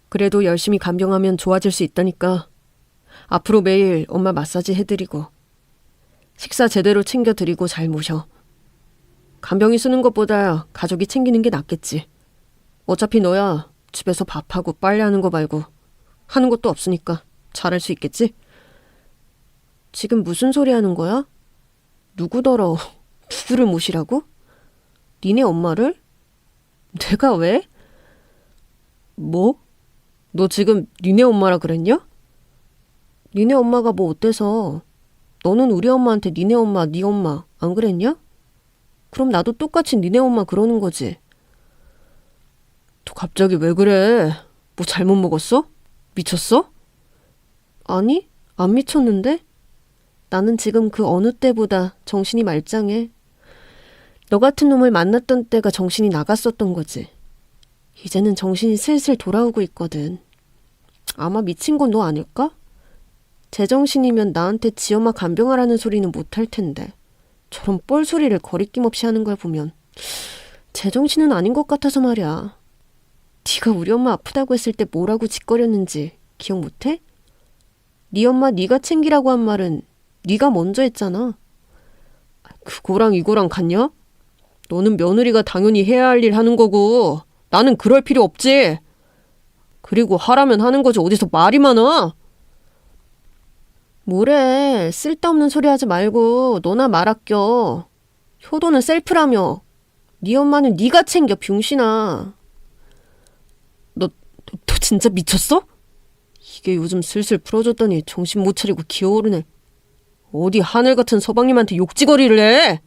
그래도 열심히 간병하면 좋아질 수 있다니까. 앞으로 매일 엄마 마사지 해드리고 식사 제대로 챙겨드리고 잘 모셔. 간병이 쓰는 것보다 가족이 챙기는 게 낫겠지. 어차피 너야 집에서 밥하고 빨래하는 거 말고 하는 것도 없으니까 잘할 수 있겠지? 지금 무슨 소리 하는 거야? 누구더러 누구를 모시라고? 니네 엄마를? 내가 왜? 뭐? 너 지금 니네 엄마라 그랬냐? 니네 엄마가 뭐 어때서? 너는 우리 엄마한테 니네 엄마, 니 엄마 안 그랬냐? 그럼 나도 똑같이 니네 엄마 그러는 거지. 너 갑자기 왜 그래? 뭐 잘못 먹었어? 미쳤어? 아니, 안 미쳤는데? 나는 지금 그 어느 때보다 정신이 말짱해. 너 같은 놈을 만났던 때가 정신이 나갔었던 거지. 이제는 정신이 슬슬 돌아오고 있거든. 아마 미친 건 너 아닐까? 제정신이면 나한테 지 엄마 간병하라는 소리는 못할 텐데 저런 뻘소리를 거리낌 없이 하는 걸 보면 제정신은 아닌 것 같아서 말이야. 네가 우리 엄마 아프다고 했을 때 뭐라고 짓거렸는지 기억 못해? 네 엄마 네가 챙기라고 한 말은 네가 먼저 했잖아. 그거랑 이거랑 같냐? 너는 며느리가 당연히 해야 할 일 하는 거고 나는 그럴 필요 없지. 그리고 하라면 하는 거지 어디서 말이 많아? 뭐래, 쓸데없는 소리 하지 말고 너나 말 아껴. 효도는 셀프라며. 네 엄마는 네가 챙겨, 병신아. 너 진짜 미쳤어? 이게 요즘 슬슬 풀어줬더니 정신 못 차리고 기어오르네. 어디 하늘 같은 서방님한테 욕지거리를 해?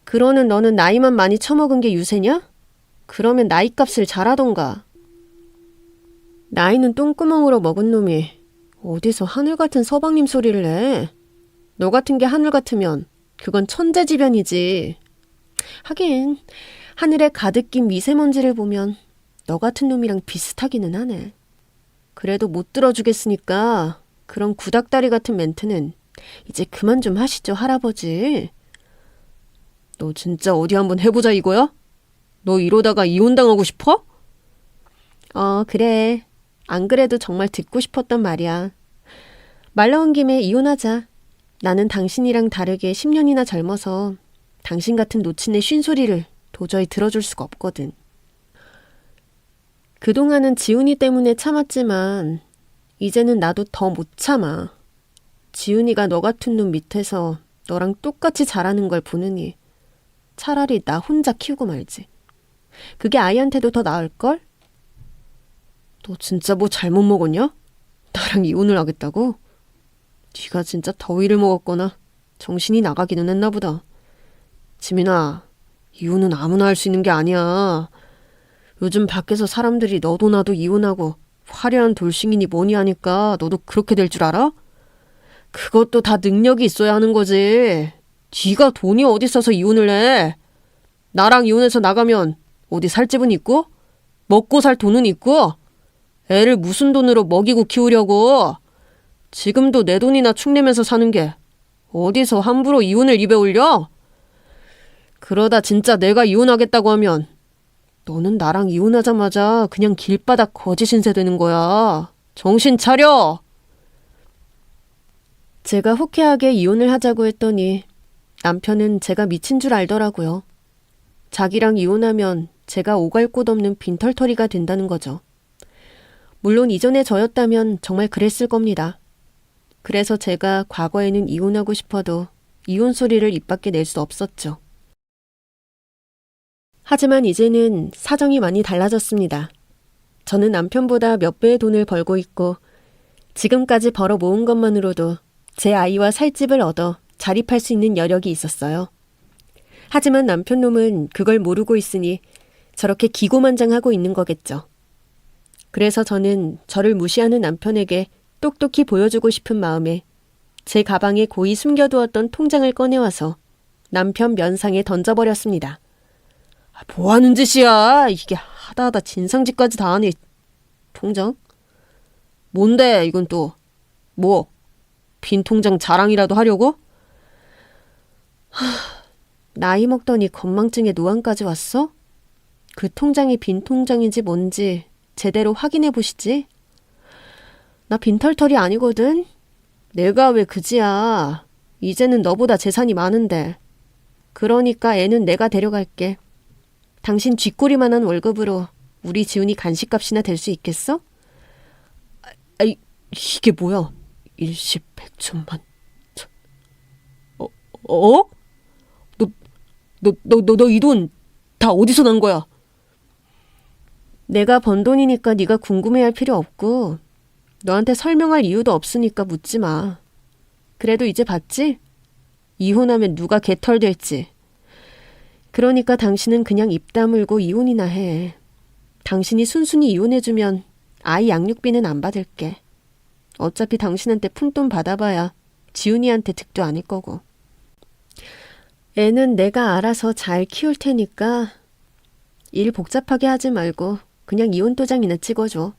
그러는 너는 나이만 많이 처먹은 게 유세냐? 그러면 나이값을 잘하던가. 나이는 똥구멍으로 먹은 놈이 어디서 하늘 같은 서방님 소리를 해. 너 같은 게 하늘 같으면 그건 천재지변이지. 하긴 하늘에 가득 낀 미세먼지를 보면 너 같은 놈이랑 비슷하기는 하네. 그래도 못 들어주겠으니까 그런 구닥다리 같은 멘트는 이제 그만 좀 하시죠, 할아버지. 너 진짜 어디 한번 해보자 이거야? 너 이러다가 이혼당하고 싶어? 그래. 안 그래도 정말 듣고 싶었단 말이야. 말 나온 김에 이혼하자. 나는 당신이랑 다르게 10년이나 젊어서 당신 같은 노친의 쉰소리를 도저히 들어줄 수가 없거든. 그동안은 지훈이 때문에 참았지만 이제는 나도 더 못 참아. 지훈이가 너 같은 놈 밑에서 너랑 똑같이 자라는 걸 보느니 차라리 나 혼자 키우고 말지. 그게 아이한테도 더 나을걸? 너 진짜 뭐 잘못 먹었냐? 나랑 이혼을 하겠다고? 네가 진짜 더위를 먹었거나 정신이 나가기는 했나 보다. 지민아, 이혼은 아무나 할 수 있는 게 아니야. 요즘 밖에서 사람들이 너도 나도 이혼하고 화려한 돌싱이니 뭐니 하니까 너도 그렇게 될 줄 알아? 그것도 다 능력이 있어야 하는 거지. 네가 돈이 어디 있어서 이혼을 해? 나랑 이혼해서 나가면 어디 살 집은 있고? 먹고 살 돈은 있고? 애를 무슨 돈으로 먹이고 키우려고? 지금도 내 돈이나 축내면서 사는 게 어디서 함부로 이혼을 입에 올려? 그러다 진짜 내가 이혼하겠다고 하면 너는 나랑 이혼하자마자 그냥 길바닥 거지 신세 되는 거야. 정신 차려! 제가 호쾌하게 이혼을 하자고 했더니 남편은 제가 미친 줄 알더라고요. 자기랑 이혼하면 제가 오갈 곳 없는 빈털터리가 된다는 거죠. 물론 이전에 저였다면 정말 그랬을 겁니다. 그래서 제가 과거에는 이혼하고 싶어도 이혼 소리를 입 밖에 낼 수 없었죠. 하지만 이제는 사정이 많이 달라졌습니다. 저는 남편보다 몇 배의 돈을 벌고 있고 지금까지 벌어 모은 것만으로도 제 아이와 살 집을 얻어 자립할 수 있는 여력이 있었어요. 하지만 남편 놈은 그걸 모르고 있으니 저렇게 기고만장하고 있는 거겠죠. 그래서 저는 저를 무시하는 남편에게 똑똑히 보여주고 싶은 마음에 제 가방에 고이 숨겨두었던 통장을 꺼내와서 남편 면상에 던져버렸습니다. 뭐 하는 짓이야? 이게 하다하다 진상짓까지 다 하네. 통장? 뭔데 이건 또? 뭐? 빈 통장 자랑이라도 하려고? 나이 먹더니 건망증에 노안까지 왔어? 그 통장이 빈 통장인지 뭔지 제대로 확인해 보시지. 나 빈털털이 아니거든. 내가 왜 그지야. 이제는 너보다 재산이 많은데. 그러니까 애는 내가 데려갈게. 당신 쥐꼬리만한 월급으로 우리 지훈이 간식값이나 될 수 있겠어? 아이, 이게 뭐야? 일십 백천만. 어? 너 이 돈 다 어디서 난 거야? 내가 번 돈이니까 네가 궁금해할 필요 없고 너한테 설명할 이유도 없으니까 묻지 마. 그래도 이제 봤지? 이혼하면 누가 개털 될지. 그러니까 당신은 그냥 입 다물고 이혼이나 해. 당신이 순순히 이혼해주면 아이 양육비는 안 받을게. 어차피 당신한테 푼돈 받아봐야 지훈이한테 득도 아닐 거고. 애는 내가 알아서 잘 키울 테니까 일 복잡하게 하지 말고 그냥 이혼 도장이나 찍어줘.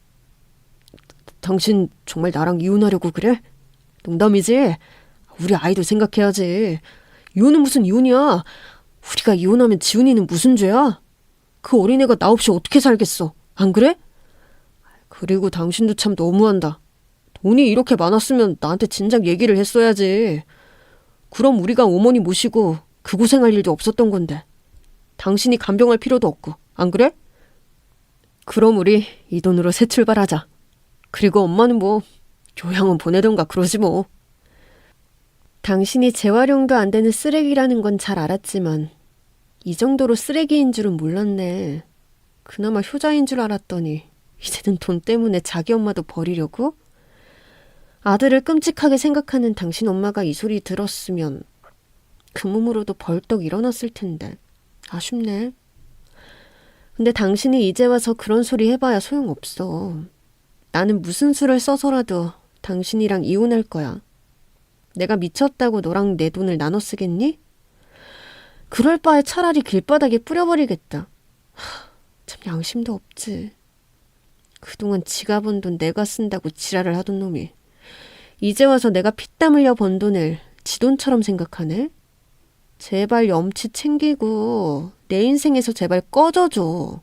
당신 정말 나랑 이혼하려고 그래? 농담이지? 우리 아이도 생각해야지. 이혼은 무슨 이혼이야? 우리가 이혼하면 지훈이는 무슨 죄야? 그 어린애가 나 없이 어떻게 살겠어? 안 그래? 그리고 당신도 참 너무한다. 돈이 이렇게 많았으면 나한테 진작 얘기를 했어야지. 그럼 우리가 어머니 모시고 그 고생할 일도 없었던 건데. 당신이 간병할 필요도 없고, 안 그래? 그럼 우리 이 돈으로 새 출발하자. 그리고 엄마는 뭐 요양원 보내던가 그러지 뭐. 당신이 재활용도 안 되는 쓰레기라는 건 잘 알았지만 이 정도로 쓰레기인 줄은 몰랐네. 그나마 효자인 줄 알았더니 이제는 돈 때문에 자기 엄마도 버리려고? 아들을 끔찍하게 생각하는 당신 엄마가 이 소리 들었으면 그 몸으로도 벌떡 일어났을 텐데 아쉽네. 근데 당신이 이제 와서 그런 소리 해봐야 소용없어. 나는 무슨 수를 써서라도 당신이랑 이혼할 거야. 내가 미쳤다고 너랑 내 돈을 나눠 쓰겠니? 그럴 바에 차라리 길바닥에 뿌려버리겠다. 참 양심도 없지. 그동안 지가 번 돈 내가 쓴다고 지랄을 하던 놈이 이제 와서 내가 피땀 흘려 번 돈을 지 돈처럼 생각하네? 제발 염치 챙기고 내 인생에서 제발 꺼져줘.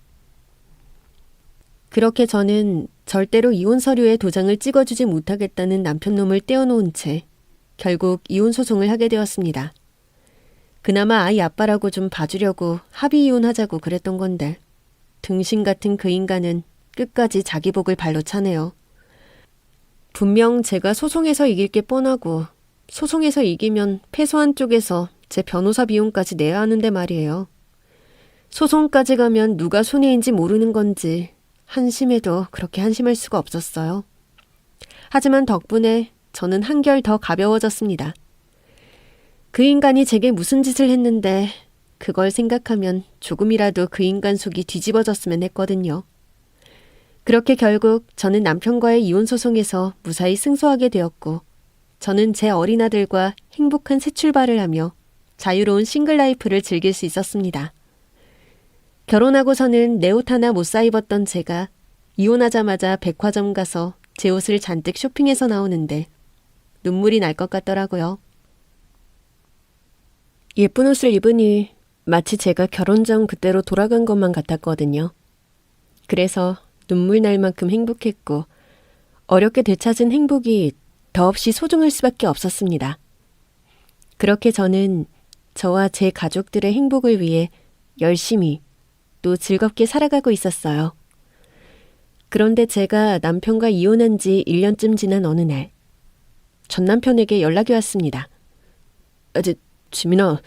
그렇게 저는 절대로 이혼 서류에 도장을 찍어주지 못하겠다는 남편놈을 떼어놓은 채 결국 이혼 소송을 하게 되었습니다. 그나마 아이 아빠라고 좀 봐주려고 합의 이혼하자고 그랬던 건데 등신 같은 그 인간은 끝까지 자기 복을 발로 차네요. 분명 제가 소송에서 이길 게 뻔하고 소송에서 이기면 패소한 쪽에서 제 변호사 비용까지 내야 하는데 말이에요. 소송까지 가면 누가 손해인지 모르는 건지 한심해도 그렇게 한심할 수가 없었어요. 하지만 덕분에 저는 한결 더 가벼워졌습니다. 그 인간이 제게 무슨 짓을 했는데 그걸 생각하면 조금이라도 그 인간 속이 뒤집어졌으면 했거든요. 그렇게 결국 저는 남편과의 이혼 소송에서 무사히 승소하게 되었고 저는 제 어린 아들과 행복한 새 출발을 하며 자유로운 싱글 라이프를 즐길 수 있었습니다. 결혼하고서는 내 옷 하나 못 사 입었던 제가 이혼하자마자 백화점 가서 제 옷을 잔뜩 쇼핑해서 나오는데 눈물이 날 것 같더라고요. 예쁜 옷을 입으니 마치 제가 결혼 전 그때로 돌아간 것만 같았거든요. 그래서 눈물 날 만큼 행복했고 어렵게 되찾은 행복이 더없이 소중할 수밖에 없었습니다. 그렇게 저는 저와 제 가족들의 행복을 위해 열심히 또 즐겁게 살아가고 있었어요. 그런데 제가 남편과 이혼한 지 1년쯤 지난 어느 날 전 남편에게 연락이 왔습니다. 지민아,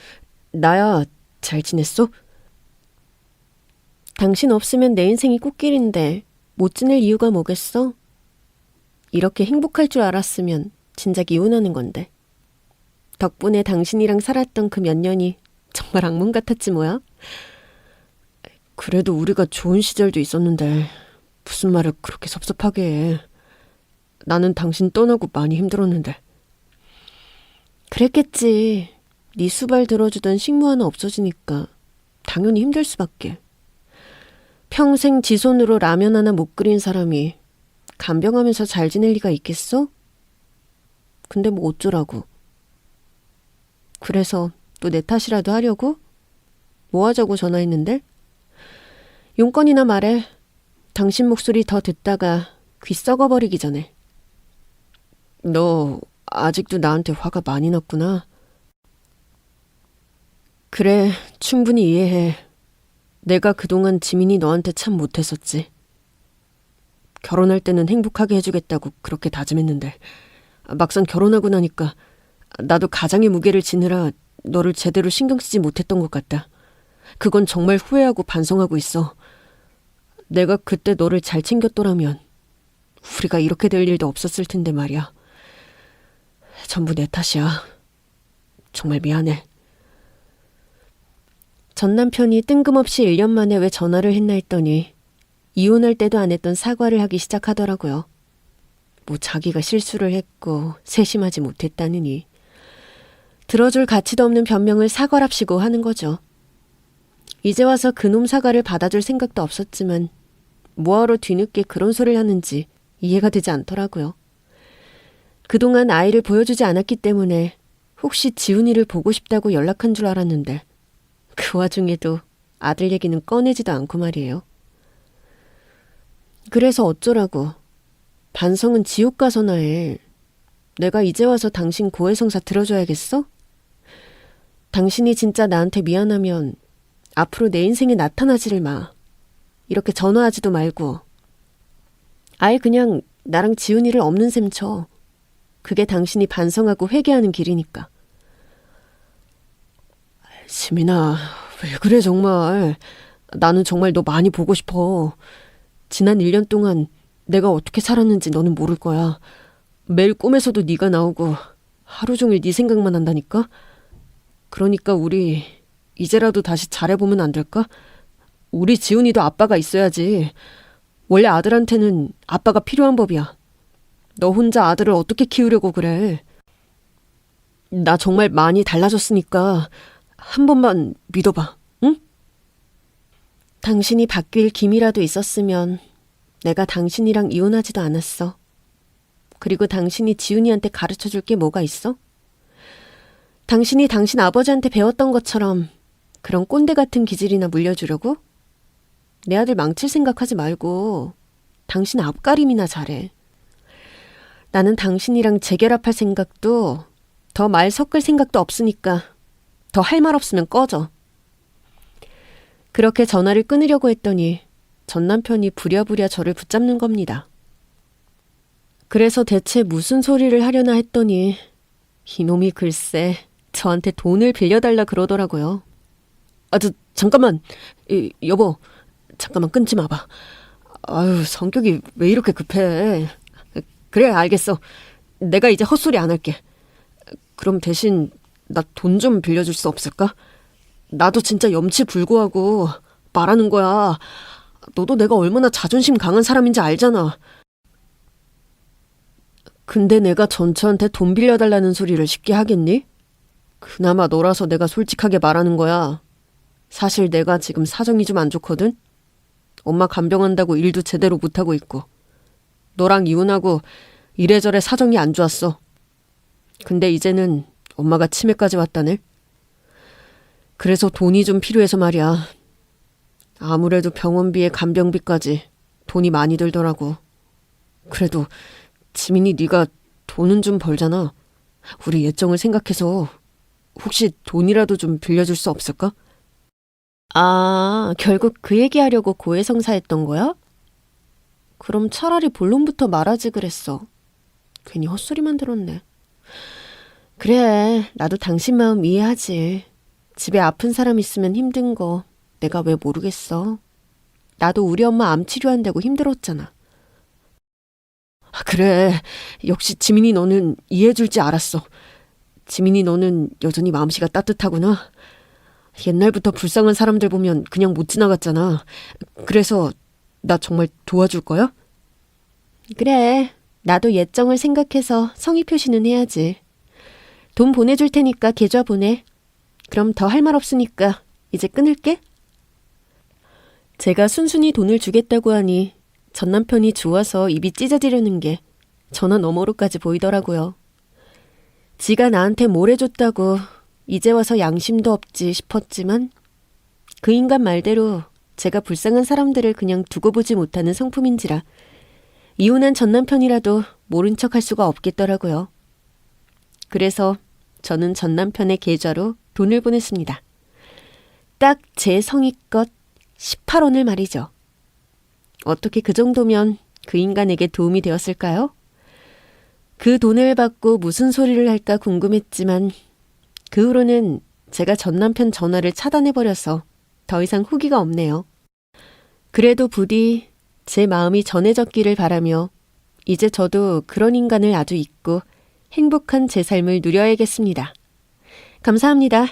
나야 잘 지냈어? 당신 없으면 내 인생이 꽃길인데 못 지낼 이유가 뭐겠어? 이렇게 행복할 줄 알았으면 진작 이혼하는 건데. 덕분에 당신이랑 살았던 그 몇 년이 정말 악몽 같았지 뭐야? 그래도 우리가 좋은 시절도 있었는데 무슨 말을 그렇게 섭섭하게 해. 나는 당신 떠나고 많이 힘들었는데. 그랬겠지. 네 수발 들어주던 식모 하나 없어지니까 당연히 힘들 수밖에. 평생 지 손으로 라면 하나 못 끓인 사람이 간병하면서 잘 지낼 리가 있겠어? 근데 뭐 어쩌라고. 그래서 또 내 탓이라도 하려고? 뭐 하자고 전화했는데? 용건이나 말해. 당신 목소리 더 듣다가 귀 썩어버리기 전에. 너 아직도 나한테 화가 많이 났구나. 그래, 충분히 이해해. 내가 그동안 지민이 너한테 참 못했었지. 결혼할 때는 행복하게 해주겠다고 그렇게 다짐했는데 막상 결혼하고 나니까 나도 가장의 무게를 지느라 너를 제대로 신경 쓰지 못했던 것 같다. 그건 정말 후회하고 반성하고 있어. 내가 그때 너를 잘 챙겼더라면 우리가 이렇게 될 일도 없었을 텐데 말이야. 전부 내 탓이야. 정말 미안해. 전 남편이 뜬금없이 1년 만에 왜 전화를 했나 했더니 이혼할 때도 안 했던 사과를 하기 시작하더라고요. 뭐 자기가 실수를 했고 세심하지 못했다느니 들어줄 가치도 없는 변명을 사과랍시고 하는 거죠. 이제 와서 그놈 사과를 받아줄 생각도 없었지만 뭐하러 뒤늦게 그런 소리를 하는지 이해가 되지 않더라고요. 그동안 아이를 보여주지 않았기 때문에 혹시 지훈이를 보고 싶다고 연락한 줄 알았는데 그 와중에도 아들 얘기는 꺼내지도 않고 말이에요. 그래서 어쩌라고. 반성은 지옥 가서나 해. 내가 이제 와서 당신 고해성사 들어줘야겠어? 당신이 진짜 나한테 미안하면 앞으로 내 인생에 나타나지를 마. 이렇게 전화하지도 말고. 아예 그냥 나랑 지훈이를 없는 셈 쳐. 그게 당신이 반성하고 회개하는 길이니까. 지민아, 왜 그래 정말. 나는 정말 너 많이 보고 싶어. 지난 1년 동안 내가 어떻게 살았는지 너는 모를 거야. 매일 꿈에서도 네가 나오고 하루 종일 네 생각만 한다니까. 그러니까 우리 이제라도 다시 잘해보면 안 될까? 우리 지훈이도 아빠가 있어야지. 원래 아들한테는 아빠가 필요한 법이야. 너 혼자 아들을 어떻게 키우려고 그래. 나 정말 많이 달라졌으니까 한 번만 믿어봐, 응? 당신이 바뀔 기미라도 있었으면 내가 당신이랑 이혼하지도 않았어. 그리고 당신이 지훈이한테 가르쳐줄 게 뭐가 있어? 당신이 당신 아버지한테 배웠던 것처럼 그런 꼰대 같은 기질이나 물려주려고? 내 아들 망칠 생각하지 말고 당신 앞가림이나 잘해. 나는 당신이랑 재결합할 생각도 더 말 섞을 생각도 없으니까 더 할 말 없으면 꺼져. 그렇게 전화를 끊으려고 했더니 전 남편이 부랴부랴 저를 붙잡는 겁니다. 그래서 대체 무슨 소리를 하려나 했더니 이놈이 글쎄 저한테 돈을 빌려달라 그러더라고요. 잠깐만. 여보, 잠깐만 끊지 마봐. 아유, 성격이 왜 이렇게 급해. 그래, 알겠어. 내가 이제 헛소리 안 할게. 그럼 대신 나 돈 좀 빌려줄 수 없을까? 나도 진짜 염치불구하고 말하는 거야. 너도 내가 얼마나 자존심 강한 사람인지 알잖아. 근데 내가 전처한테 돈 빌려달라는 소리를 쉽게 하겠니? 그나마 너라서 내가 솔직하게 말하는 거야. 사실 내가 지금 사정이 좀 안 좋거든? 엄마 간병한다고 일도 제대로 못하고 있고 너랑 이혼하고 이래저래 사정이 안 좋았어. 근데 이제는 엄마가 치매까지 왔다네. 그래서 돈이 좀 필요해서 말이야. 아무래도 병원비에 간병비까지 돈이 많이 들더라고. 그래도 지민이 네가 돈은 좀 벌잖아. 우리 예정을 생각해서 혹시 돈이라도 좀 빌려줄 수 없을까? 아, 결국 그 얘기하려고 고해성사했던 거야? 그럼 차라리 본론부터 말하지 그랬어. 괜히 헛소리만 들었네. 그래, 나도 당신 마음 이해하지. 집에 아픈 사람 있으면 힘든 거 내가 왜 모르겠어. 나도 우리 엄마 암 치료한다고 힘들었잖아. 그래, 역시 지민이 너는 이해해줄 줄 알았어. 지민이 너는 여전히 마음씨가 따뜻하구나. 옛날부터 불쌍한 사람들 보면 그냥 못 지나갔잖아. 그래서 나 정말 도와줄 거야? 그래, 나도 예정을 생각해서 성의 표시는 해야지. 돈 보내줄 테니까 계좌 보내. 그럼 더 할 말 없으니까 이제 끊을게. 제가 순순히 돈을 주겠다고 하니 전 남편이 좋아서 입이 찢어지려는 게 전화 너머로까지 보이더라고요. 지가 나한테 뭘 해줬다고 이제 와서 양심도 없지 싶었지만 그 인간 말대로 제가 불쌍한 사람들을 그냥 두고 보지 못하는 성품인지라 이혼한 전 남편이라도 모른 척 할 수가 없겠더라고요. 그래서 저는 전 남편의 계좌로 돈을 보냈습니다. 딱 제 성의껏 18원을 말이죠. 어떻게 그 정도면 그 인간에게 도움이 되었을까요? 그 돈을 받고 무슨 소리를 할까 궁금했지만 그 후로는 제가 전 남편 전화를 차단해버려서 더 이상 후기가 없네요. 그래도 부디 제 마음이 전해졌기를 바라며 이제 저도 그런 인간을 아주 잊고 행복한 제 삶을 누려야겠습니다. 감사합니다.